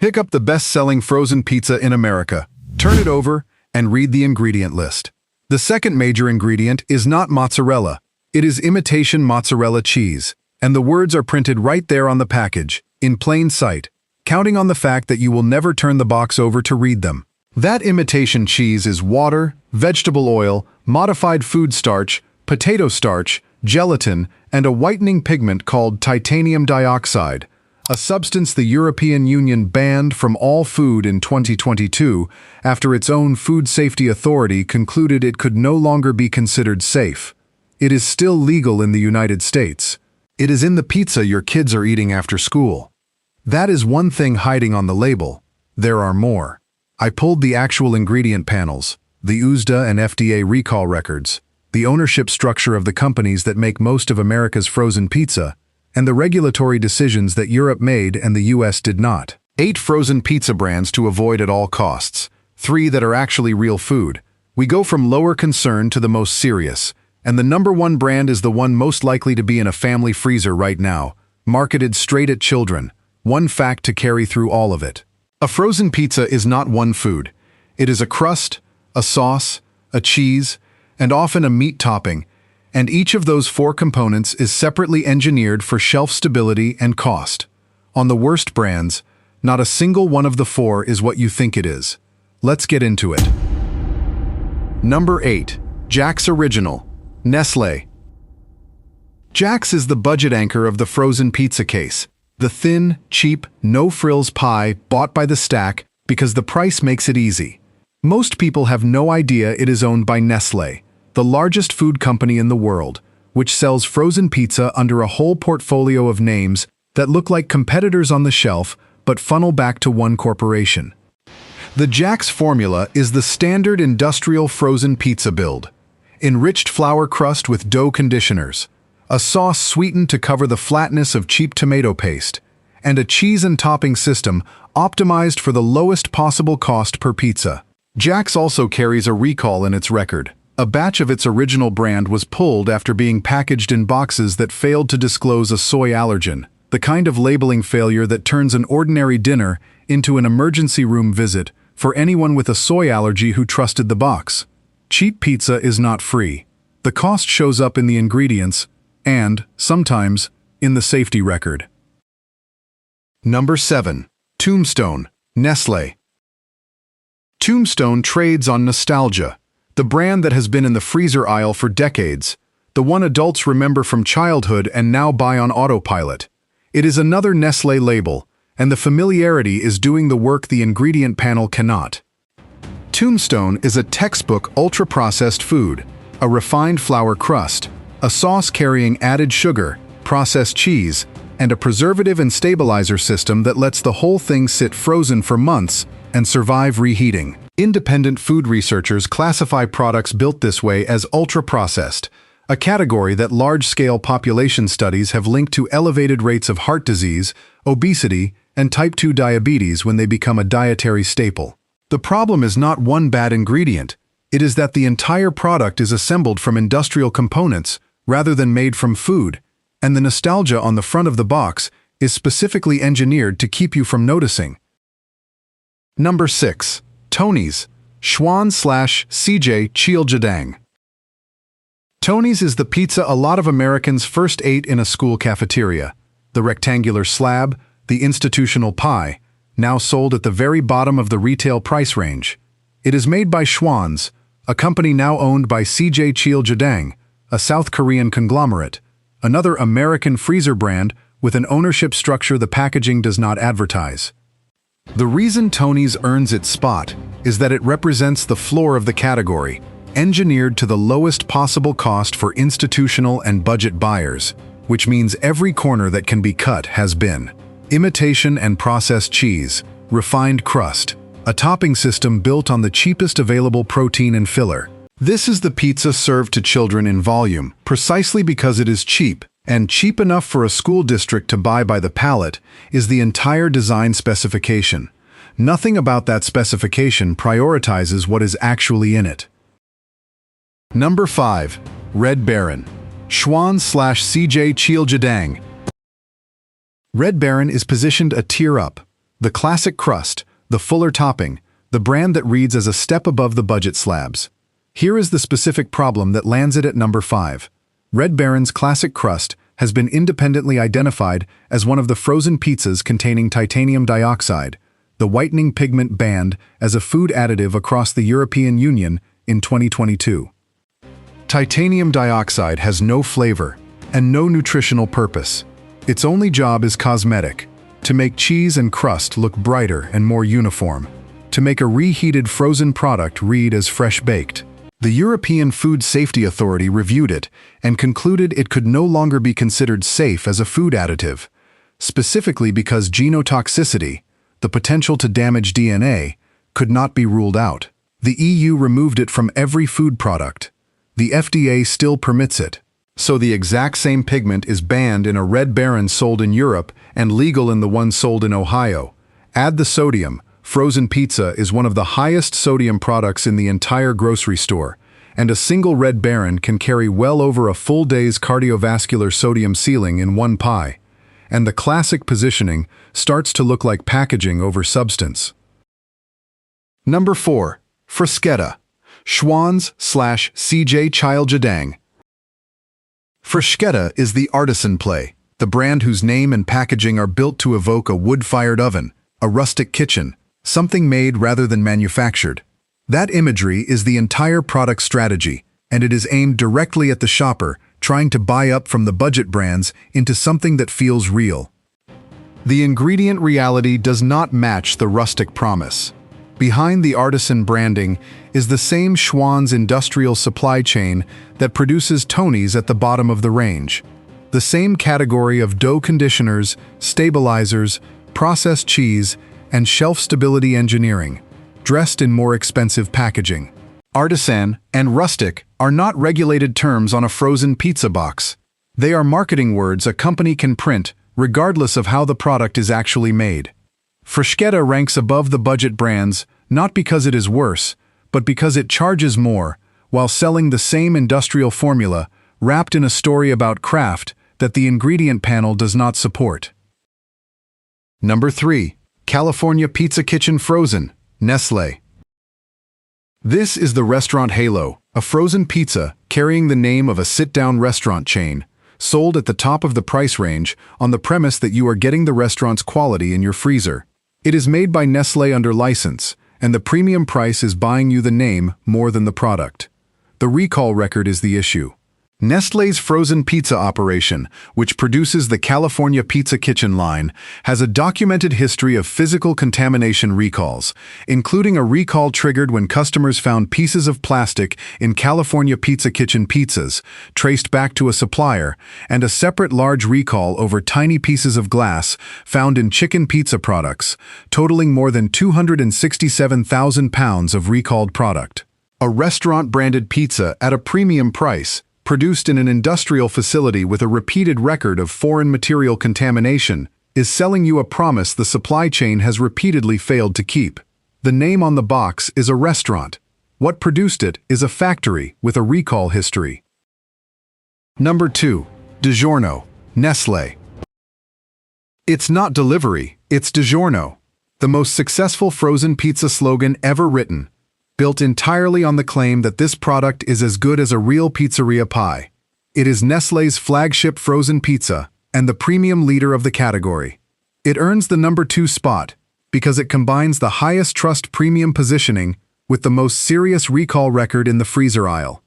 Pick up the best-selling frozen pizza in America, turn it over, and read the ingredient list. The second major ingredient is not mozzarella. It is imitation mozzarella cheese, and the words are printed right there on the package, in plain sight, counting on the fact that you will never turn the box over to read them. That imitation cheese is water, vegetable oil, modified food starch, potato starch, gelatin, and a whitening pigment called titanium dioxide, a substance the European Union banned from all food in 2022 after its own food safety authority concluded it could no longer be considered safe. It is still legal in the United States. It is in the pizza your kids are eating after school. That is one thing hiding on the label. There are more. I pulled the actual ingredient panels, the USDA and FDA recall records, the ownership structure of the companies that make most of America's frozen pizza, and the regulatory decisions that Europe made and the US did not. 8 frozen pizza brands to avoid at all costs. 3 that are actually real food. We go from lower concern to the most serious, and the number 1 brand is the one most likely to be in a family freezer right now, marketed straight at children. One fact to carry through all of it. A frozen pizza is not one food. It is a crust, a sauce, a cheese, and often a meat topping, and each of those 4 components is separately engineered for shelf stability and cost. On the worst brands, not a single one of the 4 is what you think it is. Let's get into it. Number 8. Jack's Original. Nestlé. Jack's is the budget anchor of the frozen pizza case. The thin, cheap, no-frills pie bought by the stack because the price makes it easy. Most people have no idea it is owned by Nestlé, the largest food company in the world, which sells frozen pizza under a whole portfolio of names that look like competitors on the shelf but funnel back to one corporation. The Jack's formula is the standard industrial frozen pizza build. Enriched flour crust with dough conditioners, a sauce sweetened to cover the flatness of cheap tomato paste, and a cheese and topping system optimized for the lowest possible cost per pizza. Jack's also carries a recall in its record. A batch of its original brand was pulled after being packaged in boxes that failed to disclose a soy allergen, the kind of labeling failure that turns an ordinary dinner into an emergency room visit for anyone with a soy allergy who trusted the box. Cheap pizza is not free. The cost shows up in the ingredients and, sometimes, in the safety record. Number 7. Tombstone. Nestlé. Tombstone trades on nostalgia. The brand that has been in the freezer aisle for decades, the one adults remember from childhood and now buy on autopilot. It is another Nestlé label, and the familiarity is doing the work the ingredient panel cannot. Tombstone is a textbook ultra-processed food, a refined flour crust, a sauce carrying added sugar, processed cheese, and a preservative and stabilizer system that lets the whole thing sit frozen for months and survive reheating. Independent food researchers classify products built this way as ultra-processed, a category that large-scale population studies have linked to elevated rates of heart disease, obesity, and type 2 diabetes when they become a dietary staple. The problem is not one bad ingredient. It is that the entire product is assembled from industrial components rather than made from food, and the nostalgia on the front of the box is specifically engineered to keep you from noticing. Number 6. Tony's. Schwan/CJ Chiljedang. Tony's is the pizza a lot of Americans first ate in a school cafeteria. The rectangular slab, the institutional pie, now sold at the very bottom of the retail price range. It is made by Schwan's, a company now owned by CJ Chiljedang, a South Korean conglomerate, another American freezer brand with an ownership structure the packaging does not advertise. The reason Tony's earns its spot is that it represents the floor of the category, engineered to the lowest possible cost for institutional and budget buyers, which means every corner that can be cut has been. Imitation and processed cheese, refined crust, a topping system built on the cheapest available protein and filler. This is the pizza served to children in volume, precisely because it is cheap, and cheap enough for a school district to buy by the pallet is the entire design specification. Nothing about that specification prioritizes what is actually in it. Number 5. Red Baron. Schwan/CJ Chiljedang. Red Baron is positioned a tier up. The classic crust, the fuller topping, the brand that reads as a step above the budget slabs. Here is the specific problem that lands it at number 5. Red Baron's classic crust has been independently identified as one of the frozen pizzas containing titanium dioxide, the whitening pigment banned as a food additive across the European Union in 2022. Titanium dioxide has no flavor and no nutritional purpose. Its only job is cosmetic, to make cheese and crust look brighter and more uniform, to make a reheated frozen product read as fresh-baked. The European Food Safety Authority reviewed it and concluded it could no longer be considered safe as a food additive, specifically because genotoxicity, the potential to damage DNA, could not be ruled out. The EU removed it from every food product. The FDA still permits it. So the exact same pigment is banned in a Red Baron sold in Europe and legal in the one sold in Ohio. Add the sodium. Frozen pizza is one of the highest sodium products in the entire grocery store, and a single Red Baron can carry well over a full day's cardiovascular sodium ceiling in one pie. And the classic positioning starts to look like packaging over substance. Number 4. Fruschetta. Schwan's/CJ Childjadang. Fruschetta is the artisan play, the brand whose name and packaging are built to evoke a wood-fired oven, a rustic kitchen, something made rather than manufactured. That imagery is the entire product strategy, and it is aimed directly at the shopper trying to buy up from the budget brands into something that feels real. The ingredient reality does not match the rustic promise. Behind the artisan branding is the same Schwan's industrial supply chain that produces Tony's at the bottom of the range. The same category of dough conditioners, stabilizers, processed cheese, and shelf stability engineering, dressed in more expensive packaging. Artisan and rustic are not regulated terms on a frozen pizza box. They are marketing words a company can print regardless of how the product is actually made. Fruschetta ranks above the budget brands not because it is worse, but because it charges more while selling the same industrial formula wrapped in a story about craft that the ingredient panel does not support. Number 3. California Pizza Kitchen Frozen, Nestlé. This is the restaurant halo, a frozen pizza carrying the name of a sit-down restaurant chain, sold at the top of the price range on the premise that you are getting the restaurant's quality in your freezer. It is made by Nestlé under license, and the premium price is buying you the name more than the product. The recall record is the issue. Nestlé's frozen pizza operation, which produces the California Pizza Kitchen line, has a documented history of physical contamination recalls, including a recall triggered when customers found pieces of plastic in California Pizza Kitchen pizzas, traced back to a supplier, and a separate large recall over tiny pieces of glass found in chicken pizza products, totaling more than 267,000 pounds of recalled product. A restaurant-branded pizza at a premium price, produced in an industrial facility with a repeated record of foreign material contamination, is selling you a promise the supply chain has repeatedly failed to keep. The name on the box is a restaurant. What produced it is a factory with a recall history. Number 2. DiGiorno, Nestlé. It's not delivery, it's DiGiorno, the most successful frozen pizza slogan ever written, built entirely on the claim that this product is as good as a real pizzeria pie. It is Nestlé's flagship frozen pizza and the premium leader of the category. It earns the number 2 spot because it combines the highest trust premium positioning with the most serious recall record in the freezer aisle.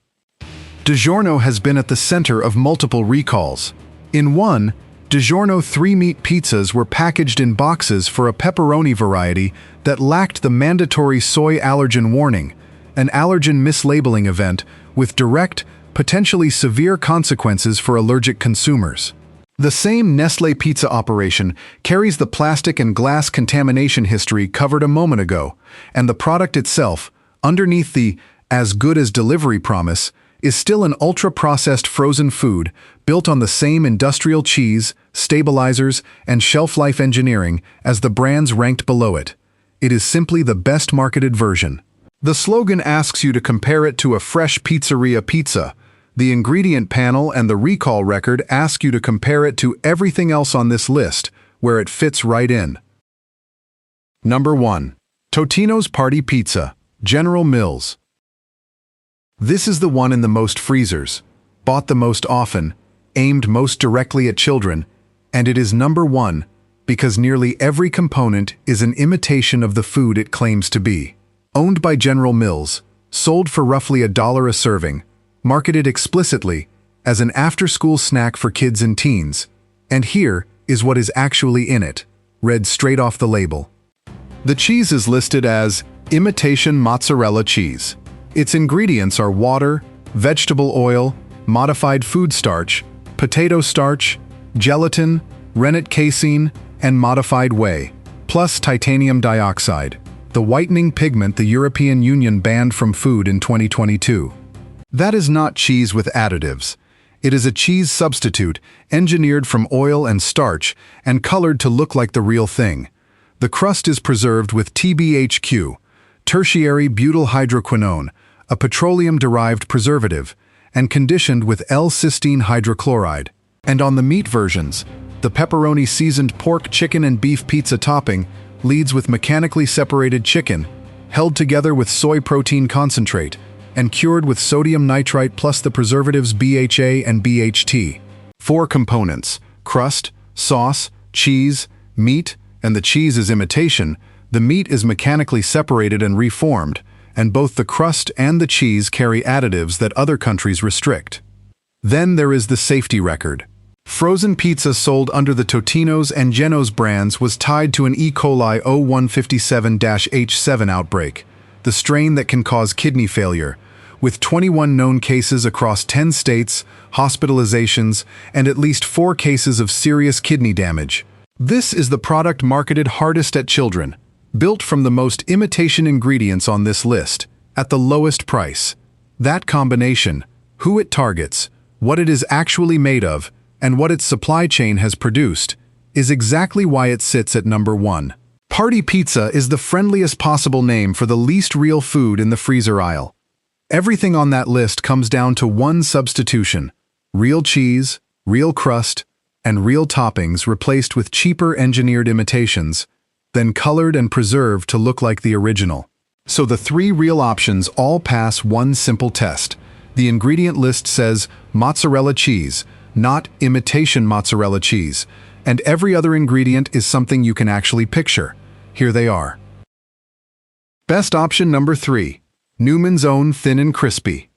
DiGiorno has been at the center of multiple recalls. In one, DiGiorno 3-meat pizzas were packaged in boxes for a pepperoni variety that lacked the mandatory soy allergen warning, an allergen mislabeling event with direct, potentially severe consequences for allergic consumers. The same Nestlé pizza operation carries the plastic and glass contamination history covered a moment ago, and the product itself, underneath the "as good as delivery" promise, is still an ultra-processed frozen food built on the same industrial cheese, stabilizers, and shelf-life engineering as the brands ranked below it. It is simply the best marketed version. The slogan asks you to compare it to a fresh pizzeria pizza. The ingredient panel and the recall record ask you to compare it to everything else on this list, where it fits right in. Number 1. Totino's Party Pizza, General Mills. This is the one in the most freezers, bought the most often, aimed most directly at children, and it is number 1 because nearly every component is an imitation of the food it claims to be. Owned by General Mills, sold for roughly $1 a serving, marketed explicitly as an after-school snack for kids and teens, and here is what is actually in it, read straight off the label. The cheese is listed as imitation mozzarella cheese. Its ingredients are water, vegetable oil, modified food starch, potato starch, gelatin, rennet casein, and modified whey, plus titanium dioxide, the whitening pigment the European Union banned from food in 2022. That is not cheese with additives. It is a cheese substitute engineered from oil and starch and colored to look like the real thing. The crust is preserved with TBHQ, tertiary butyl hydroquinone, a petroleum-derived preservative, and conditioned with L-cysteine hydrochloride. And on the meat versions, the pepperoni seasoned pork, chicken, and beef pizza topping leads with mechanically separated chicken, held together with soy protein concentrate, and cured with sodium nitrite plus the preservatives BHA and BHT. 4 components: crust, sauce, cheese, meat, and the cheese is imitation. The meat is mechanically separated and reformed, and both the crust and the cheese carry additives that other countries restrict. Then there is the safety record. Frozen pizza sold under the Totino's and Geno's brands was tied to an E. coli 0157-H7 outbreak, the strain that can cause kidney failure, with 21 known cases across 10 states, hospitalizations, and at least 4 cases of serious kidney damage. This is the product marketed hardest at children, built from the most imitation ingredients on this list, at the lowest price. That combination, who it targets, what it is actually made of, and what its supply chain has produced, is exactly why it sits at number 1. Party Pizza is the friendliest possible name for the least real food in the freezer aisle. Everything on that list comes down to one substitution: real cheese, real crust, and real toppings replaced with cheaper engineered imitations, then colored and preserved to look like the original. So the 3 real options all pass one simple test. The ingredient list says mozzarella cheese, not imitation mozzarella cheese, and every other ingredient is something you can actually picture. Here they are. Best option number 3. Newman's Own Thin and Crispy.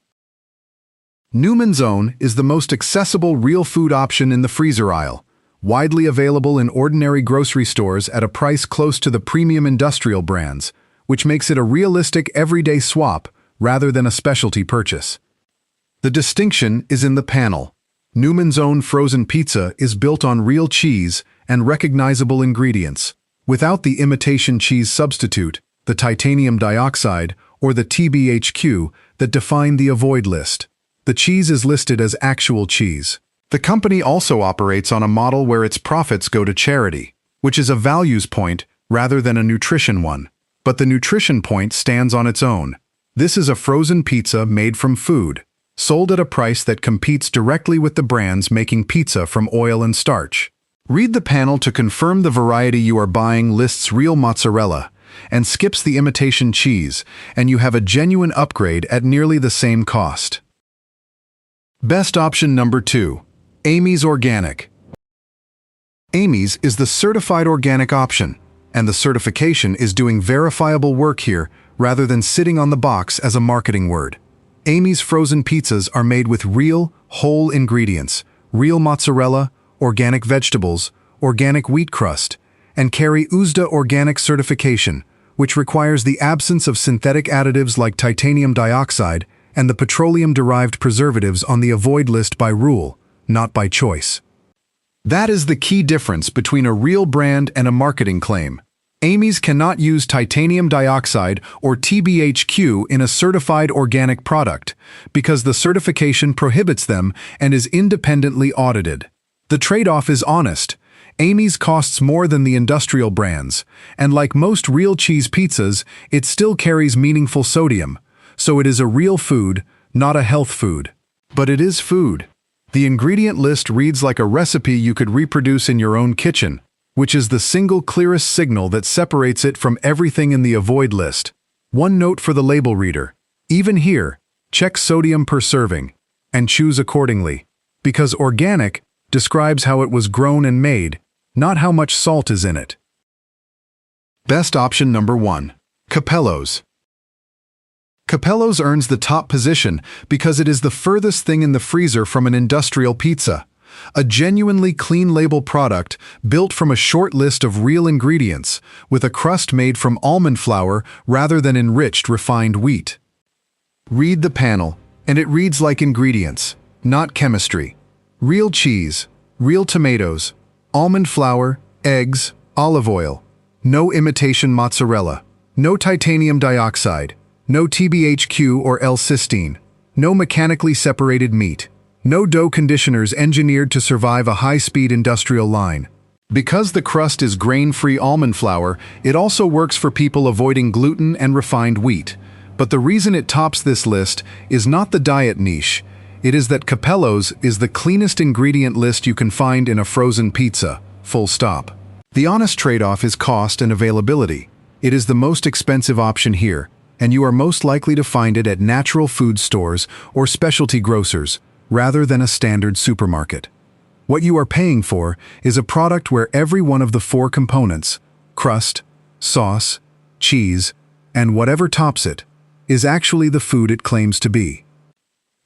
Newman's Own is the most accessible real food option in the freezer aisle, widely available in ordinary grocery stores at a price close to the premium industrial brands, which makes it a realistic everyday swap rather than a specialty purchase. The distinction is in the panel. Newman's Own frozen pizza is built on real cheese and recognizable ingredients, without the imitation cheese substitute, the titanium dioxide, or the TBHQ that define the avoid list. The cheese is listed as actual cheese. The company also operates on a model where its profits go to charity, which is a values point rather than a nutrition one. But the nutrition point stands on its own. This is a frozen pizza made from food, sold at a price that competes directly with the brands making pizza from oil and starch. Read the panel to confirm the variety you are buying lists real mozzarella and skips the imitation cheese, and you have a genuine upgrade at nearly the same cost. Best option number 2. Amy's Organic. Amy's is the certified organic option, and the certification is doing verifiable work here rather than sitting on the box as a marketing word. Amy's frozen pizzas are made with real, whole ingredients, real mozzarella, organic vegetables, organic wheat crust, and carry USDA organic certification, which requires the absence of synthetic additives like titanium dioxide and the petroleum-derived preservatives on the avoid list by rule, not by choice. That is the key difference between a real brand and a marketing claim. Amy's cannot use titanium dioxide or TBHQ in a certified organic product because the certification prohibits them and is independently audited. The trade-off is honest. Amy's costs more than the industrial brands, and like most real cheese pizzas, it still carries meaningful sodium, so it is a real food, not a health food. But it is food. The ingredient list reads like a recipe you could reproduce in your own kitchen, which is the single clearest signal that separates it from everything in the avoid list. One note for the label reader. Even here, check sodium per serving and choose accordingly, because organic describes how it was grown and made, not how much salt is in it. Best option number 1. Capello's. Capello's earns the top position because it is the furthest thing in the freezer from an industrial pizza. A genuinely clean label product built from a short list of real ingredients, with a crust made from almond flour rather than enriched refined wheat. Read the panel, and it reads like ingredients, not chemistry. Real cheese, real tomatoes, almond flour, eggs, olive oil. No imitation mozzarella. No titanium dioxide. No TBHQ or L-cysteine. No mechanically separated meat. No dough conditioners engineered to survive a high-speed industrial line. Because the crust is grain-free almond flour, it also works for people avoiding gluten and refined wheat. But the reason it tops this list is not the diet niche. It is that Capello's is the cleanest ingredient list you can find in a frozen pizza. Full stop. The honest trade-off is cost and availability. It is the most expensive option here, and you are most likely to find it at natural food stores or specialty grocers, rather than a standard supermarket. What you are paying for is a product where every one of the 4 components, crust, sauce, cheese, and whatever tops it, is actually the food it claims to be.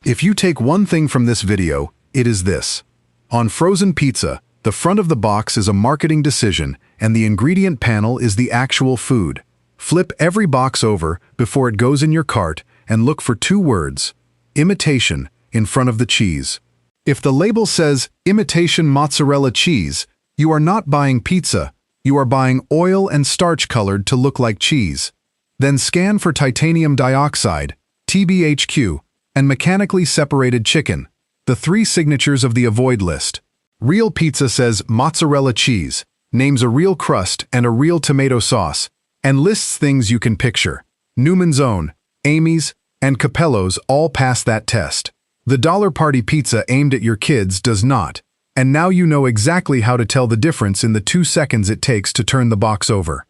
If you take one thing from this video, it is this. On frozen pizza, the front of the box is a marketing decision, and the ingredient panel is the actual food. Flip every box over before it goes in your cart and look for 2 words, imitation, in front of the cheese. If the label says imitation mozzarella cheese, you are not buying pizza, you are buying oil and starch colored to look like cheese. Then scan for titanium dioxide, TBHQ, and mechanically separated chicken, the 3 signatures of the avoid list. Real pizza says mozzarella cheese, names a real crust and a real tomato sauce, and lists things you can picture. Newman's Own, Amy's, and Capello's all pass that test. The Dollar Party pizza aimed at your kids does not, and now you know exactly how to tell the difference in the 2 seconds it takes to turn the box over.